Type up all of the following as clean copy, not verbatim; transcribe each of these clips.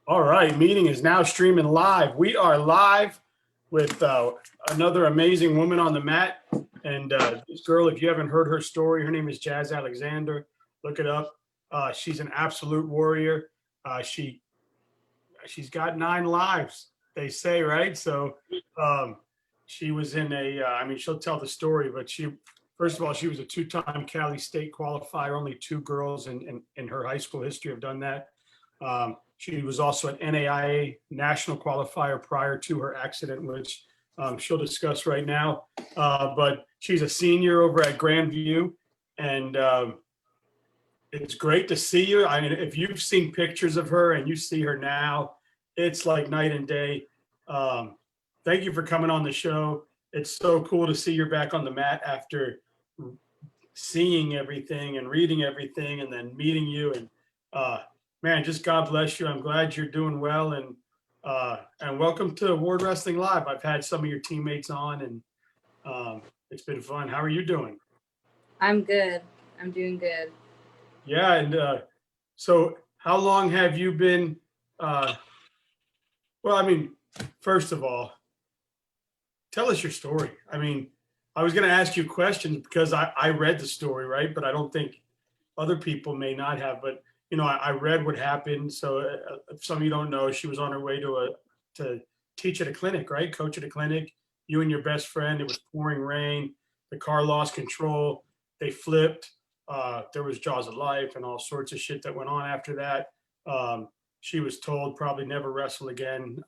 All right, meeting is now streaming live. We are live with another amazing woman on the mat. And this girl, if you haven't heard her story, her name is Jas Alexander. Look it up. She's an absolute warrior. She's got 9 lives, they say, right? So um, she was in I mean, she'll tell the story, but first of all, she was a two-time Cali State qualifier. Only two girls in her high school history have done that. She was also an NAIA national qualifier prior to her accident, which she'll discuss right now. But she's a senior over at Grandview, and it's great to see you. I mean, if you've seen pictures of her and you see her now, it's like night and day. Thank you for coming on the show. It's so cool to see you're back on the mat after seeing everything and reading everything and then meeting you. And man, just God bless you. I'm glad you're doing well. And welcome to World Wrestling Live. I've had some of your teammates on, and it's been fun. How are you doing? I'm good. I'm doing good. Yeah, and so how long have you been? Well, I mean, first of all, tell us your story. I mean, I was going to ask you questions because I read the story, right? But I don't think other people may not have. But you know, I read what happened. So if some of you don't know, she was on her way to teach at a clinic, right? Coach at a clinic. You and your best friend. It was pouring rain. The car lost control. They flipped. There was jaws of life and all sorts of shit that went on after that. She was told probably never wrestle again.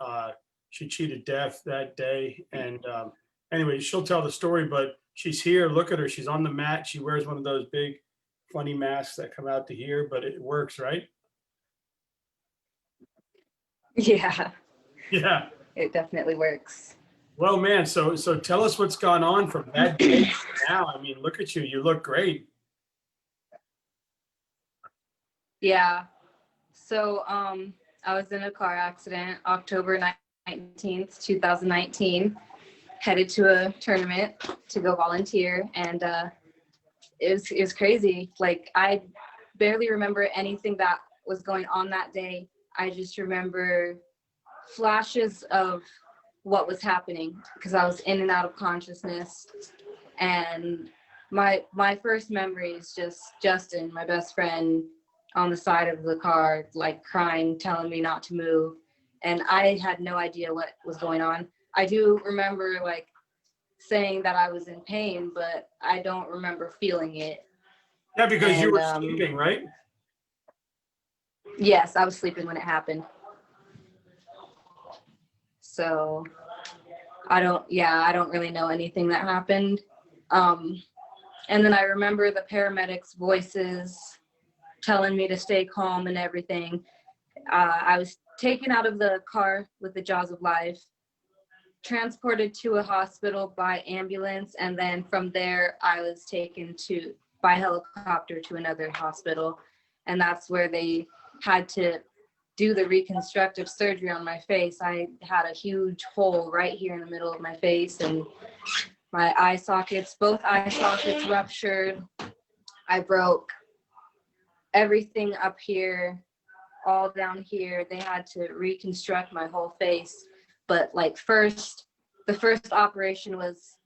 She cheated death that day. And anyway, she'll tell the story, but she's here. Look at her. She's on the mat. She wears one of those big funny masks that come out to here, but it works, right? Yeah, Yeah. it definitely works. Well, man, so tell us what's gone on from that day to now. I mean, look at you. You look great. Yeah. So I was in a car accident October 19th, 2019, headed to a tournament to go volunteer, and it was crazy. Like, I barely remember anything that was going on that day. I just remember flashes of what was happening because I was in and out of consciousness. And my first memory is just Justin, my best friend, on the side of the car, like crying, telling me not to move. And I had no idea what was going on. I do remember like saying that I was in pain, but I don't remember feeling it. Yeah, because you were sleeping, right? Yes, I was sleeping when it happened. So I don't really know anything that happened. And then I remember the paramedics' voices telling me to stay calm and everything. I was taken out of the car with the jaws of life, transported to a hospital by ambulance, and then from there I was taken by helicopter to another hospital, and that's where they had to do the reconstructive surgery on my face. I had a huge hole right here in the middle of my face, and my both eye sockets ruptured. I broke everything up here, all down here. They had to reconstruct my whole face. But like the first operation was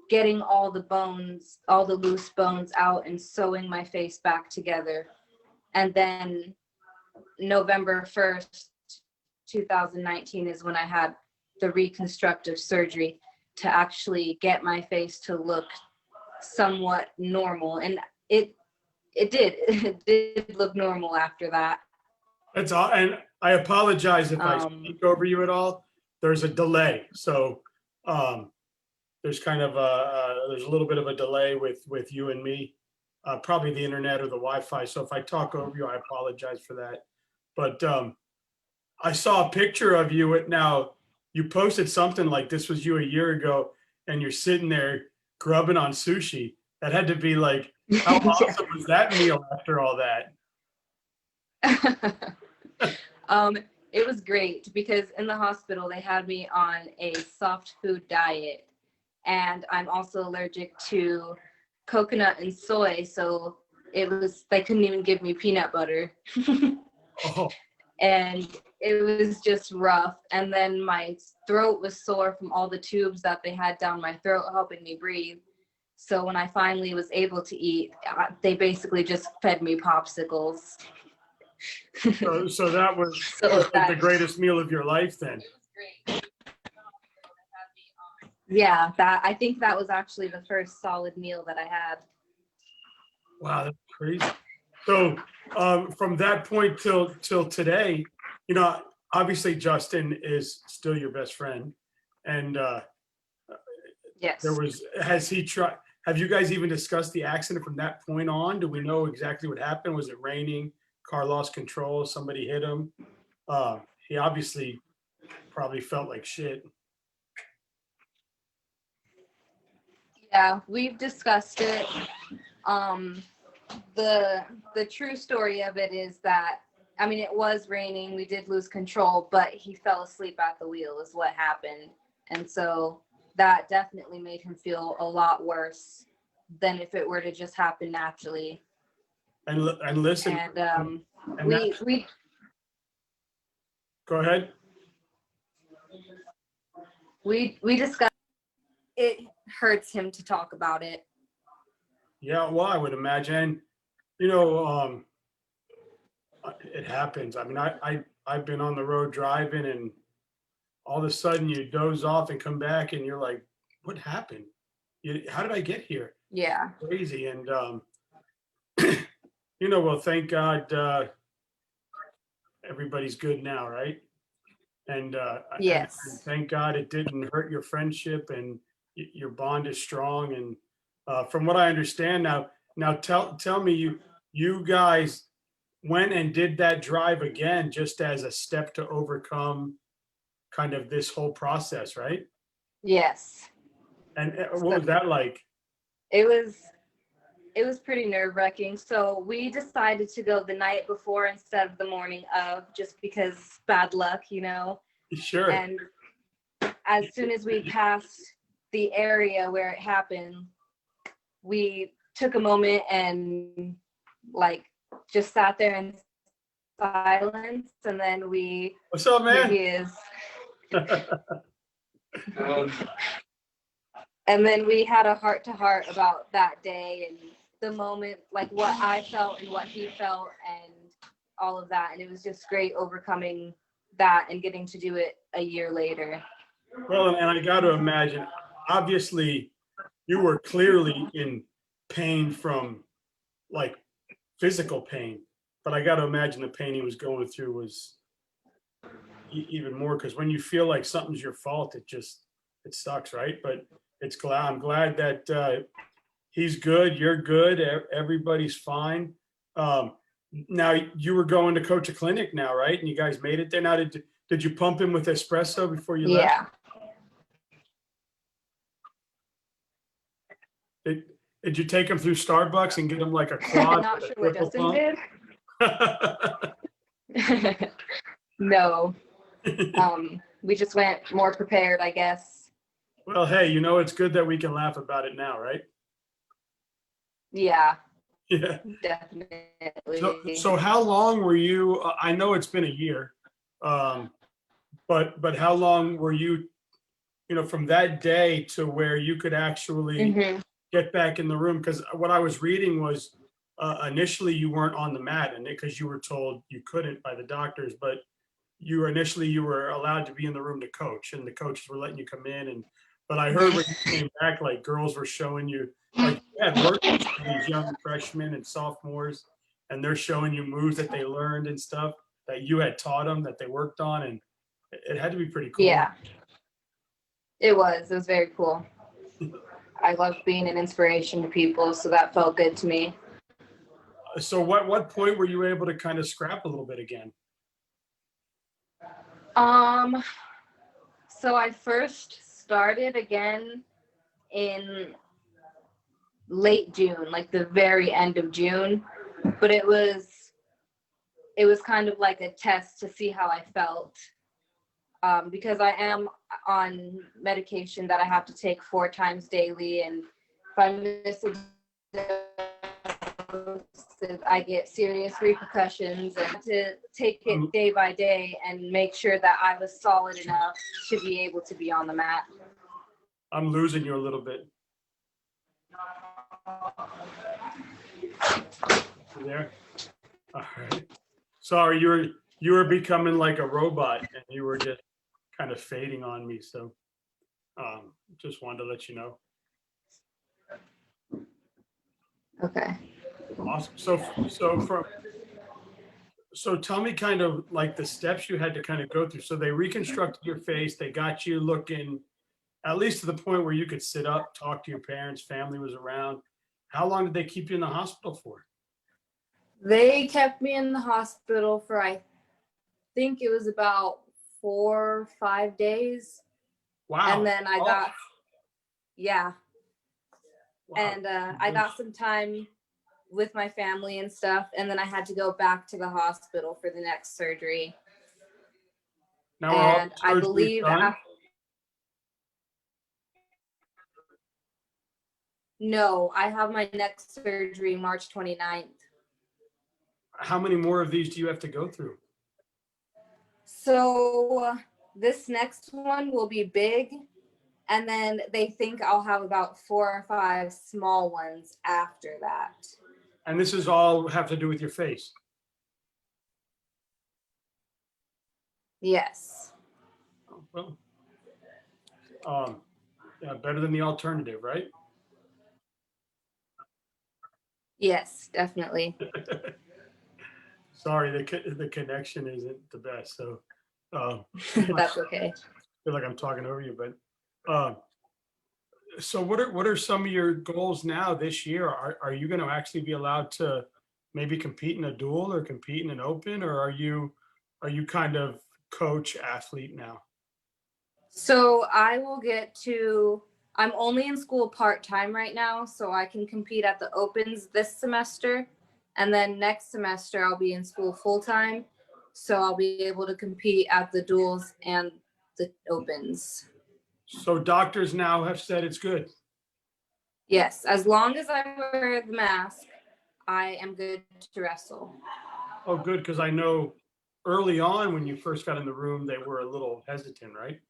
getting all the bones, all the loose bones out and sewing my face back together. And then November 1st, 2019 is when I had the reconstructive surgery to actually get my face to look somewhat normal. And it did look normal after that. That's all. And I apologize if I speak over you at all. There's a delay. So there's kind of there's a little bit of a delay with you and me, probably the internet or the Wi-Fi. So if I talk over you, I apologize for that. But I saw a picture of you now. You posted something like this was you a year ago, and you're sitting there grubbing on sushi. That had to be like, how awesome was that meal after all that? It was great because in the hospital they had me on a soft food diet, and I'm also allergic to coconut and soy, so they couldn't even give me peanut butter. Oh. and it was just rough. And then my throat was sore from all the tubes that they had down my throat helping me breathe. So when I finally was able to eat, they basically just fed me popsicles. So that was So like the greatest meal of your life then. Yeah, I think that was actually the first solid meal that I had. Wow, that's crazy. So from that point till today, you know, obviously Justin is still your best friend, and Yes. have you guys even discussed the accident from that point on? Do we know exactly what happened? Was it raining? Car lost control? Somebody hit him? He obviously probably felt like shit. Yeah, we've discussed it. The true story of it is that, I mean, it was raining. We did lose control, but he fell asleep at the wheel is what happened. And so that definitely made him feel a lot worse than if it were to just happen naturally. And listen, And and we go ahead. we discussed it. Hurts him to talk about it. Yeah, well, I would imagine, you know, it happens. I mean, I've been on the road driving, and all of a sudden you doze off and come back, and you're like, "What happened? How did I get here?" Yeah. Crazy. And you know, well, thank God everybody's good now, right? And Yes. thank God it didn't hurt your friendship, and your bond is strong. And from what I understand now tell me, you guys went and did that drive again just as a step to overcome kind of this whole process, right? Yes. And So what was that like? it was pretty nerve-wracking. So we decided to go the night before instead of the morning of, just because bad luck, you know. Sure. And as soon as we passed the area where it happened, we took a moment and like just sat there in silence, and then What's up, here man? he is. And then we had a heart-to-heart about that day and the moment, like what I felt and what he felt and all of that. And it was just great overcoming that and getting to do it a year later. Well, and I got to imagine, obviously, you were clearly in pain from like physical pain, but I got to imagine the pain he was going through was even more, because when you feel like something's your fault, it sucks, right? But I'm glad that he's good, you're good, everybody's fine. Um, Now you were going to coach a clinic now, right? And you guys made it there. Now, did you pump him with espresso before you left? Yeah. Did you take him through Starbucks and get him like a quad? Not with a sure what triple Justin pump? did. No. We just went more prepared, I guess. Well, hey, you know, it's good that we can laugh about it now, right? Yeah, Yeah. definitely. So how long were you? I know it's been a year, but how long were you? You know, from that day to where you could actually Mhm. get back in the room? Because what I was reading was initially you weren't on the mat, and because you were told you couldn't by the doctors, but you were allowed to be in the room to coach, and the coaches were letting you come in. And but I heard when you came back, like girls were showing you, like you had workouts for these young freshmen and sophomores, and they're showing you moves that they learned and stuff that you had taught them, that they worked on, and it had to be pretty cool. Yeah, it was. It was very cool. I love being an inspiration to people, so that felt good to me. So what point were you able to kind of scrap a little bit again? So I first started again in late June, like the very end of June, but it was kind of like a test to see how I felt. Because I am on medication that I have to take 4 times daily, and if I miss a day, I get serious repercussions, and to take it day by day and make sure that I was solid enough to be able to be on the mat. I'm losing you a little bit. You there? All right. Sorry, you were becoming like a robot and you were just kind of fading on me. So just wanted to let you know. Okay. Awesome. So tell me kind of like the steps you had to kind of go through. So they reconstructed your face. They got you looking at least to the point where you could sit up, talk to your parents, family was around. How long did they keep you in the hospital for? They kept me in the hospital for, I think it was about 4 or 5 days. Wow. And then I got, yeah. Wow. And I got some time with my family and stuff. And then I had to go back to the hospital for the next surgery. Now are all And the I surgeries believe done? No, I have my next surgery March 29th. How many more of these do you have to go through? So this next one will be big. And then they think I'll have about 4 or 5 small ones after that. And this is all have to do with your face? Yes. Oh, well, yeah, better than the alternative, right? Yes, definitely. Sorry, the connection isn't the best. So That's okay. I feel like I'm talking over you, but so what are some of your goals now this year? Are you going to actually be allowed to maybe compete in a duel or compete in an open, or are you kind of coach athlete now? So I will get to, I'm only in school part-time right now, so I can compete at the opens this semester. And then next semester I'll be in school full-time. So I'll be able to compete at the duels and the opens. So doctors now have said it's good. Yes, as long as I wear the mask, I am good to wrestle. Oh, good, because I know early on when you first got in the room, they were a little hesitant, right?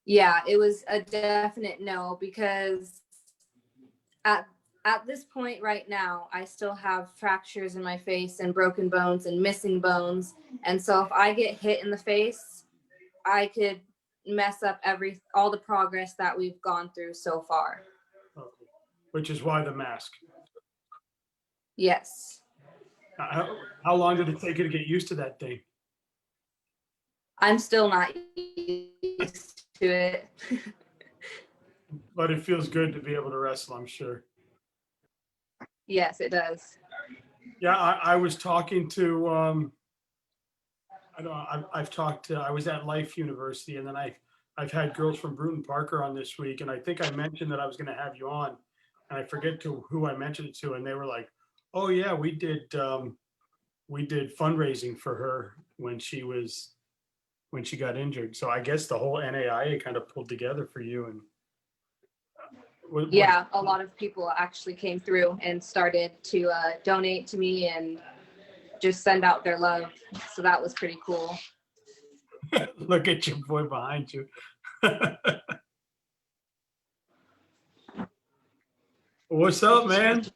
Yeah, it was a definite no, because at this point right now, I still have fractures in my face and broken bones and missing bones. And so if I get hit in the face, I could mess up all the progress that we've gone through so far. Okay. Which is why the mask. Yes. How long did it take you to get used to that thing? I'm still not used to it. But it feels good to be able to wrestle, I'm sure. Yes, it does. Yeah, I was talking to, I was at Life University, and then I've had girls from Bruton Parker on this week, and I think I mentioned that I was going to have you on, and I forget who I mentioned it to, and they were like, "Oh yeah, we did fundraising for her when she got injured." So I guess the whole NAIA kind of pulled together for you, and yeah, a lot of people actually came through and started to donate to me and just send out their love. So that was pretty cool. Look at your boy behind you. What's up, man?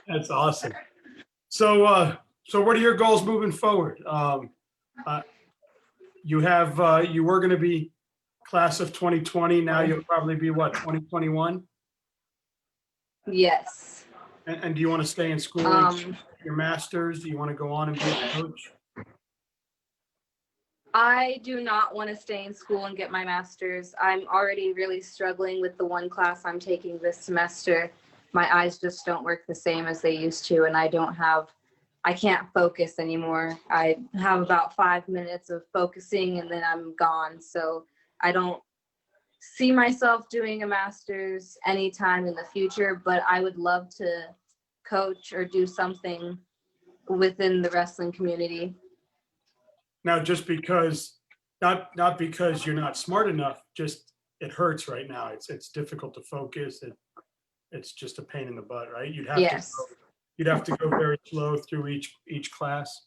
That's awesome. So what are your goals moving forward? You were going to be class of 2020. Now you'll probably be what, 2021? Yes. And do you want to stay in school and get your master's? Do you want to go on and be a coach? I do not want to stay in school and get my master's. I'm already really struggling with the one class I'm taking this semester. My eyes just don't work the same as they used to, and I can't focus anymore. I have about 5 minutes of focusing and then I'm gone. So I don't see myself doing a master's anytime in the future, but I would love to coach or do something within the wrestling community. Now, just because, not because you're not smart enough, just it hurts right now. It's difficult to focus. It's just a pain in the butt, right? Yes. You'd have to go very slow through each class.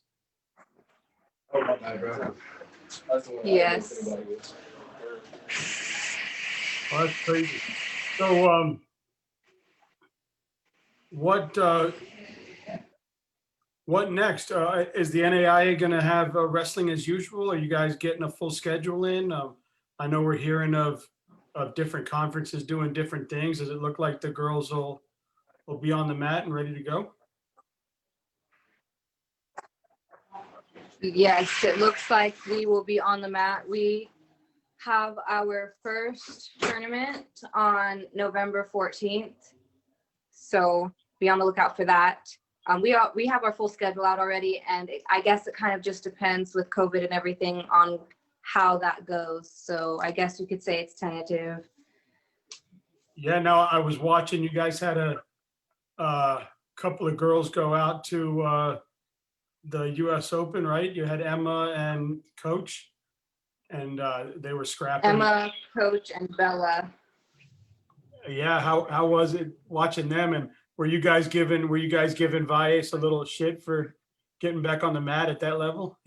Oh, my bad, bro. That's the one. Yes. Oh, that's crazy. So, what next? Is the NAIA going to have wrestling as usual? Are you guys getting a full schedule in? I know we're hearing of different conferences doing different things. Does it look like the girls will be on the mat and ready to go? Yes, it looks like we will be on the mat. We have our first tournament on November 14th. So be on the lookout for that. We have our full schedule out already, and I guess it kind of just depends with COVID and everything on how that goes. So I guess you could say it's tentative. Yeah, no, I was watching. You guys had a couple of girls go out to the U.S. Open, right? You had Emma and Coach, and they were scrapping. Emma, Coach, and Bella. Yeah, how was it watching them? And were you guys giving Vias a little shit for getting back on the mat at that level?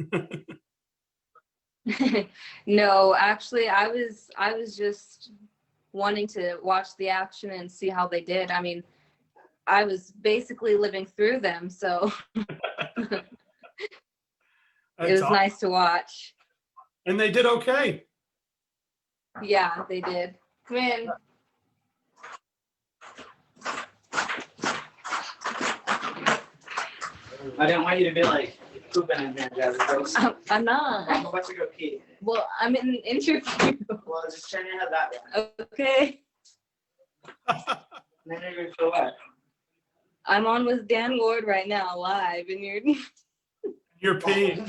No, actually, I was just wanting to watch the action and see how they did. I mean, I was basically living through them, so it was awesome. nice to watch. And they did okay. Yeah, they did. Come in. I didn't want you to be like pooping in there, guys. I'm not. I'm about to go pee. Well, I'm in an interview. Well, just turn your head that way. Okay. And then you're gonna go what? I'm on with Dan Ward right now, live, and you're. You're peeing.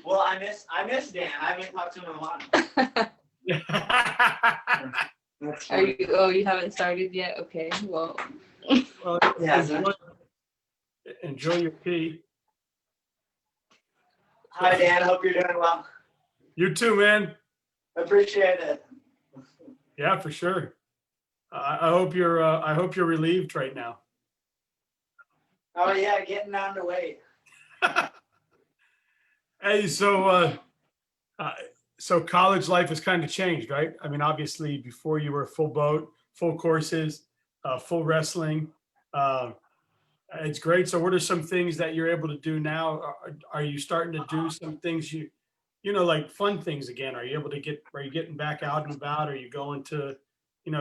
Well, I miss Dan. I haven't talked to him in a while. Are you? Oh, you haven't started yet. Okay. Well. Well, Yeah. enjoy your pee. Hi, Dan. Hope you're doing well. You too, man. Appreciate it. Yeah, for sure. I hope you're relieved right now. Oh yeah, getting down to weight. Hey, so college life has kind of changed, right? I mean, obviously, before you were full boat, full courses, full wrestling. It's great. So, what are some things that you're able to do now? Are you starting to do some things like fun things again? Are you getting back out and about? Are you going to,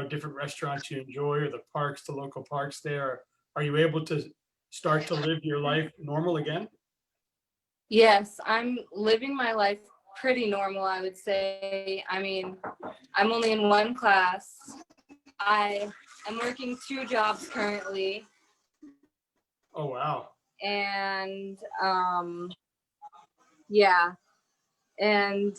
different restaurants you enjoy, or the local parks there? Are you able to start to live your life normal again? Yes, I'm living my life pretty normal, I would say. I mean, I'm only in one class. I am working 2 jobs currently. Oh, wow. And yeah. And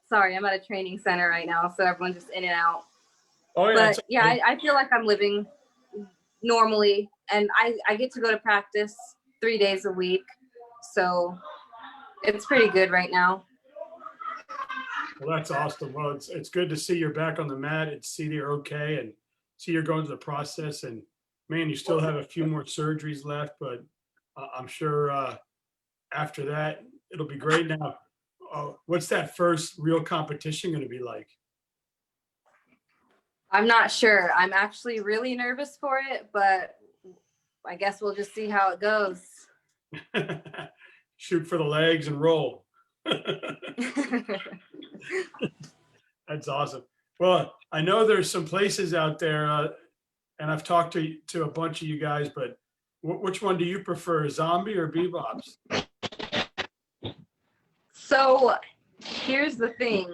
sorry, I'm at a training center right now, so everyone's just in and out. Oh, yeah. But yeah, I feel like I'm living normally, and I get to go to practice 3 days a week, so it's pretty good right now. Well, that's awesome. Well, it's good to see you're back on the mat and see that you're okay and see you're going through the process. And man, you still have a few more surgeries left, but I'm sure after that it'll be great. Now, what's that first real competition going to be like? I'm not sure. I'm actually really nervous for it, but I guess we'll just see how it goes. Shoot for the legs and roll. That's awesome. Well, I know there's some places out there, and I've talked to a bunch of you guys, but which one do you prefer, Zombie or Bebops? So here's the thing.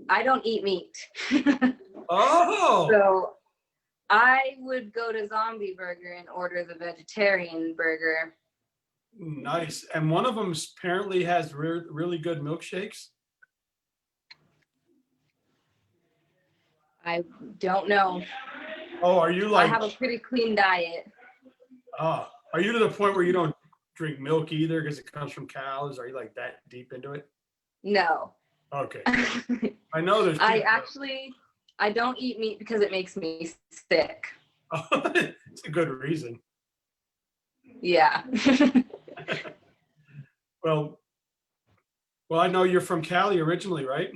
I don't eat meat. Oh. So I would go to Zombie Burger and order the vegetarian burger. Nice. And one of them apparently has really good milkshakes. I don't know. Oh, are you like? I have a pretty clean diet. Oh, Are you to the point where you don't drink milk either because it comes from cows? Are you like that deep into it? No. Okay. I know there's I don't eat meat because it makes me sick. it's a good reason. Yeah. Well, I know you're from Cali originally, right?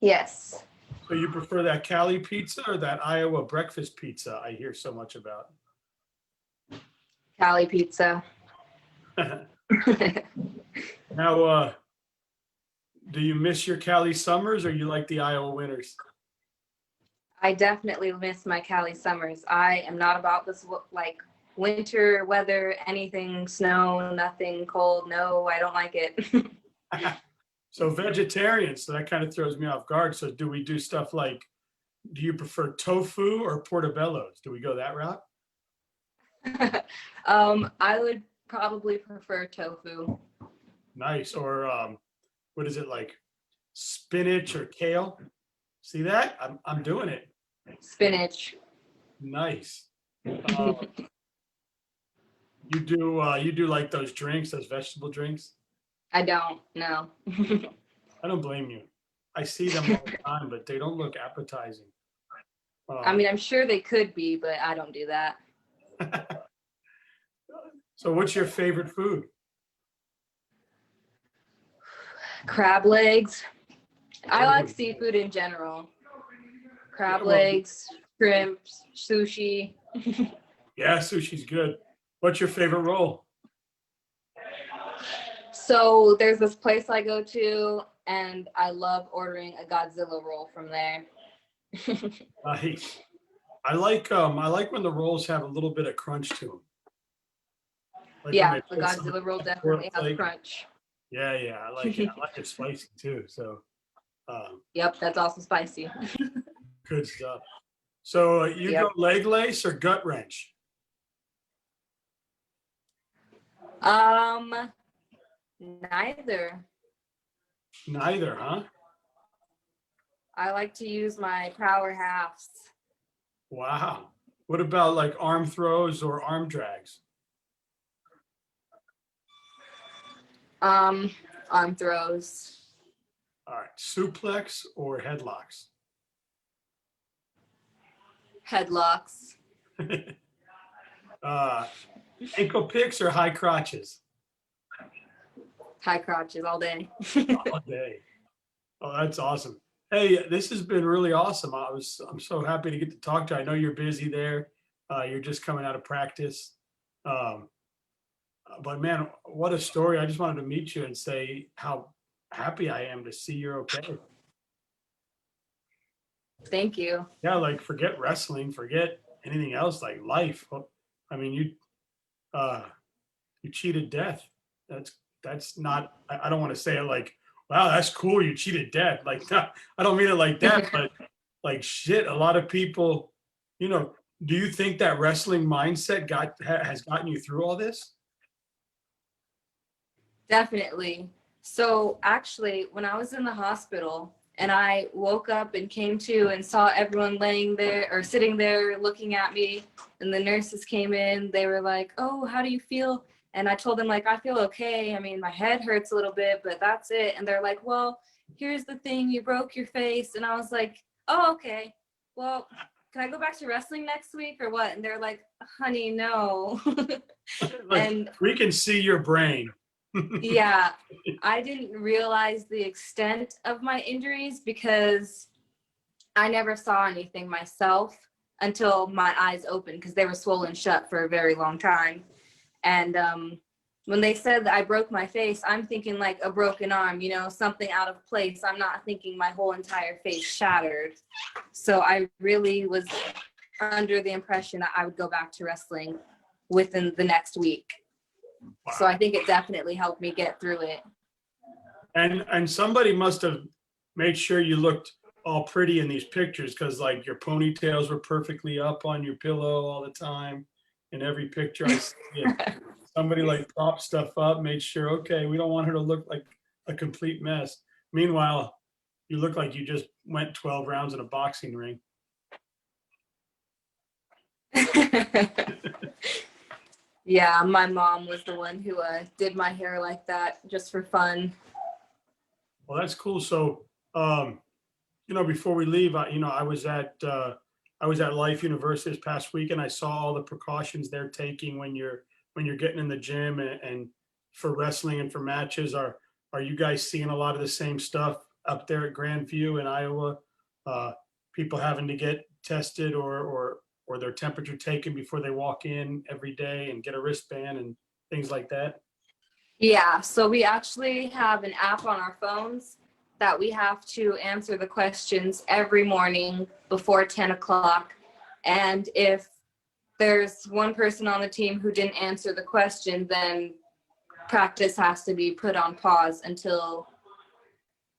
Yes. So you prefer that Cali pizza or that Iowa breakfast pizza I hear so much about? Cali pizza. Now, do you miss your Cali summers or you like the Iowa winters? I definitely miss my Cali summers. I am not about this like winter weather, anything, snow, nothing cold. No, I don't like it. So vegetarian, so that kind of throws me off guard. So do we do stuff like, do you prefer tofu or portobellos? Do we go that route? I would probably prefer tofu. Nice. Or what is it like, spinach or kale? See that? I'm doing it. Spinach. Nice. You do like those drinks, those vegetable drinks? I don't know. I don't blame you. I see them all the time, but they don't look appetizing. I mean, I'm sure they could be, but I don't do that. So what's your favorite food? Crab legs. I like seafood in general. Crab legs, shrimp, sushi. Yeah, sushi's good. What's your favorite roll? So there's this place I go to, and I love ordering a Godzilla roll from there. Nice. I like when the rolls have a little bit of crunch to them. Like Yeah, when the they put some Godzilla roll definitely has like, crunch. yeah, I like it. I like it spicy too. So, Yep, that's also spicy. good stuff. So you go leg lace or gut wrench? Neither. Neither, huh? I like to use my power halves. Wow. What about like arm throws or arm drags? Arm throws. All right. Suplex or headlocks? Headlocks. Ankle picks or high crotches? High crotches all day. All day. Oh, that's awesome. Hey, this has been really awesome. I'm so happy to get to talk to you. I know you're busy there. You're just coming out of practice. But man, what a story. I just wanted to meet you and say how happy I am to see you're okay. Thank you. Yeah, like forget wrestling, forget anything else, like life. I mean, you cheated death. That's not, I don't want to say it like, wow, that's cool, you cheated death. Like, I don't mean it like that, but like shit, a lot of people, do you think that wrestling mindset has gotten you through all this? Definitely. So actually, when I was in the hospital and I woke up and came to and saw everyone laying there or sitting there looking at me, and the nurses came in, they were like, "Oh, how do you feel?" And I told them, like, I feel okay. I mean, my head hurts a little bit, but that's it. And they're like, "Well, here's the thing, you broke your face." And I was like, "Oh, okay. Well, can I go back to wrestling next week or what?" And they're like, "Honey, no." Like, And we can see your brain. yeah, I didn't realize the extent of my injuries because I never saw anything myself until my eyes opened because they were swollen shut for a very long time. And when they said that I broke my face, I'm thinking like a broken arm, something out of place. I'm not thinking my whole entire face shattered. So I really was under the impression that I would go back to wrestling within the next week. Wow. So I think it definitely helped me get through it. And somebody must have made sure you looked all pretty in these pictures because like your ponytails were perfectly up on your pillow all the time. In every picture I see it. Somebody like propped stuff up, made sure, okay, we don't want her to look like a complete mess. Meanwhile, you look like you just went 12 rounds in a boxing ring. Yeah, my mom was the one who did my hair like that just for fun. Well, that's cool. So, before we leave, I was at Life University this past week, and I saw all the precautions they're taking when you're getting in the gym and for wrestling and for matches. Are you guys seeing a lot of the same stuff up there at Grandview in Iowa? People having to get tested or their temperature taken before they walk in every day and get a wristband and things like that? Yeah, so we actually have an app on our phones that we have to answer the questions every morning before 10 o'clock. And if there's one person on the team who didn't answer the question, then practice has to be put on pause until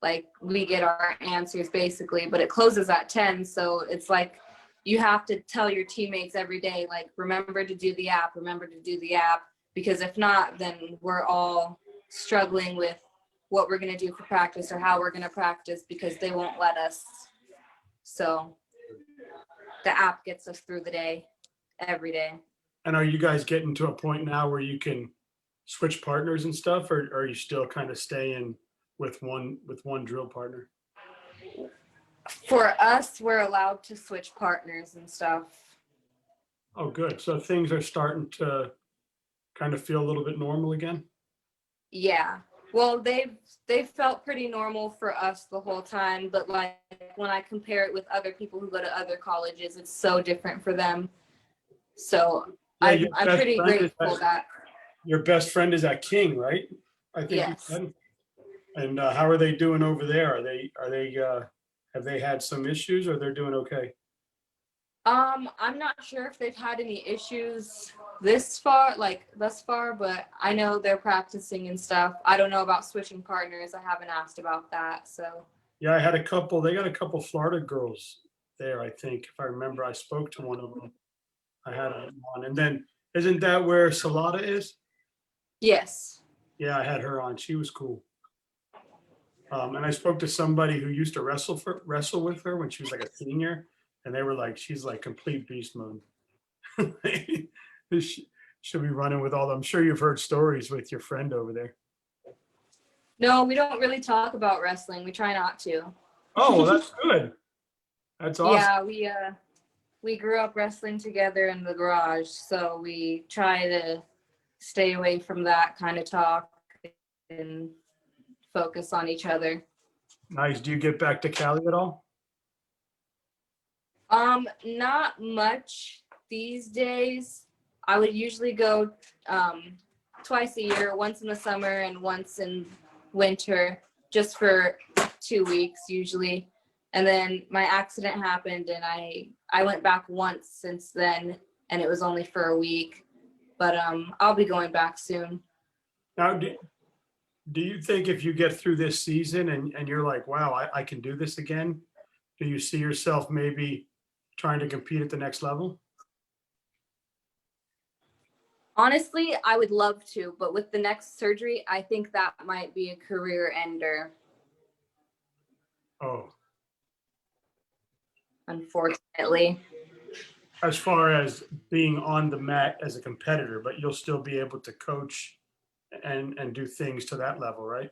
like we get our answers basically. But it closes at 10, so it's like you have to tell your teammates every day, like, remember to do the app, remember to do the app, because if not, then we're all struggling with what we're going to do for practice or how we're going to practice because they won't let us. So the app gets us through the day every day. And are you guys getting to a point now where you can switch partners and stuff, or are you still kind of staying with one drill partner? For us, we're allowed to switch partners and stuff. Oh, good. So things are starting to kind of feel a little bit normal again? Yeah. Well, they've felt pretty normal for us the whole time, but like when I compare it with other people who go to other colleges, it's so different for them. So Yeah, I'm pretty grateful that. your best friend is at King, right? I think you Yes. said. And how are they doing over there? Have they had some issues or they're doing okay? I'm not sure if they've had any issues thus far, but I know they're practicing and stuff. I don't know about switching partners. I haven't asked about that. So Yeah, they got a couple Florida girls there, I think, if I remember. I spoke to one of them. I had them on. And then isn't that where Salada is? yes. Yeah, I had her on. She was cool. And I spoke to somebody who used to wrestle with her when she was like a senior, and they were like, she's like complete beast mode. She'll be running with all them. I'm sure you've heard stories with your friend over there. No, we don't really talk about wrestling. We try not to. Oh, well, that's good. That's awesome. Yeah, we grew up wrestling together in the garage, so we try to stay away from that kind of talk and focus on each other. Nice. Do you get back to Cali at all? Not much these days. I would usually go twice a year, once in the summer and once in winter, just for 2 weeks usually. And then my accident happened and I went back once since then, and it was only for a week. But I'll be going back soon. Now, do you think if you get through this season and you're like, wow, I can do this again, do you see yourself maybe trying to compete at the next level? Honestly, I would love to, but with the next surgery, I think that might be a career ender, Oh, unfortunately. as far as being on the mat as a competitor, but you'll still be able to coach and do things to that level, right?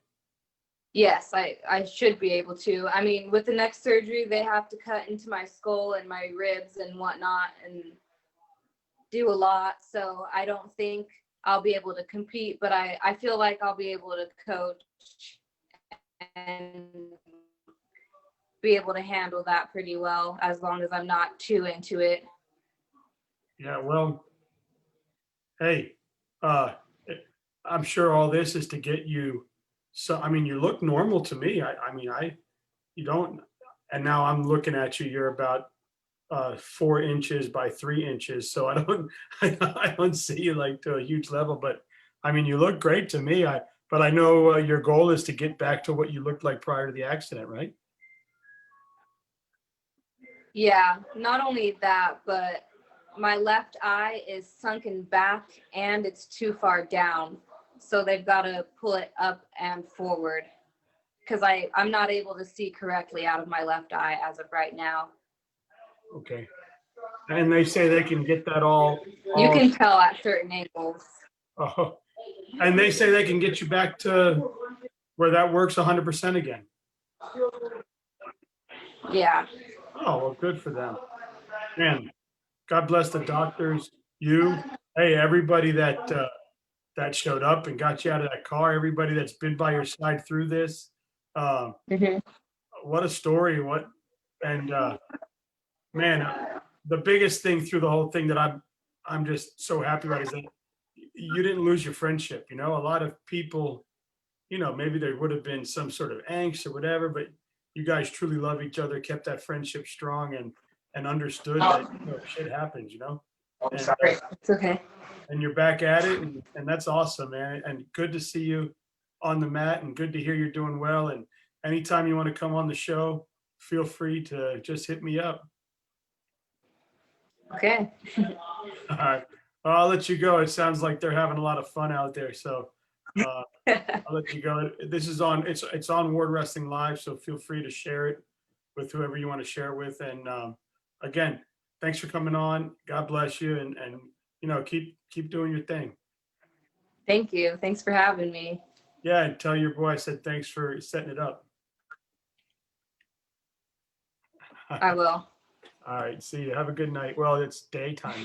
Yes, I should be able to. I mean, with the next surgery, they have to cut into my skull and my ribs and whatnot and do a lot. So I don't think I'll be able to compete, but I feel like I'll be able to coach and be able to handle that pretty well as long as I'm not too into it. Yeah, well, hey, uh, I'm sure all this is to get you. So, I mean, you look normal to me. You don't, and now I'm looking at you. You're about 4 inches by 3 inches. So I don't, I don't see you like to a huge level. But I mean, you look great to me. But I know your goal is to get back to what you looked like prior to the accident, right? Yeah, not only that, but my left eye is sunken back and it's too far down. So they've got to pull it up and forward because I'm not able to see correctly out of my left eye as of right now. Okay. And they say they can get that You can tell at certain angles. oh, and they say they can get you back to where that works 100% again. Yeah. Oh, well, good for them. Man, God bless the doctors, you, hey, everybody that showed up and got you out of that car, everybody that's been by your side through this. Um, Hmm. what a story. And man, the biggest thing through the whole thing that I'm just so happy about is that you didn't lose your friendship. You know, a lot of people, you know, maybe there would have been some sort of angst or whatever, but you guys truly love each other, kept that friendship strong, and understood that, you know, shit happens, you know. I'm And, sorry. It's okay. and you're back at it, and that's awesome, man. And good to see you on the mat, and good to hear you're doing well. And anytime you want to come on the show, feel free to just hit me up. Okay. All right. Well, I'll let you go. It sounds like they're having a lot of fun out there. So I'll let you go. This is on, it's on Ward Wrestling Live, so feel free to share it with whoever you want to share it with. And again, thanks for coming on. God bless you, and you know, keep doing your thing. Thank you. Thanks for having me. Yeah, and tell your boy I said thanks for setting it up. I will. All right, see you. Have a good night. Well, it's daytime.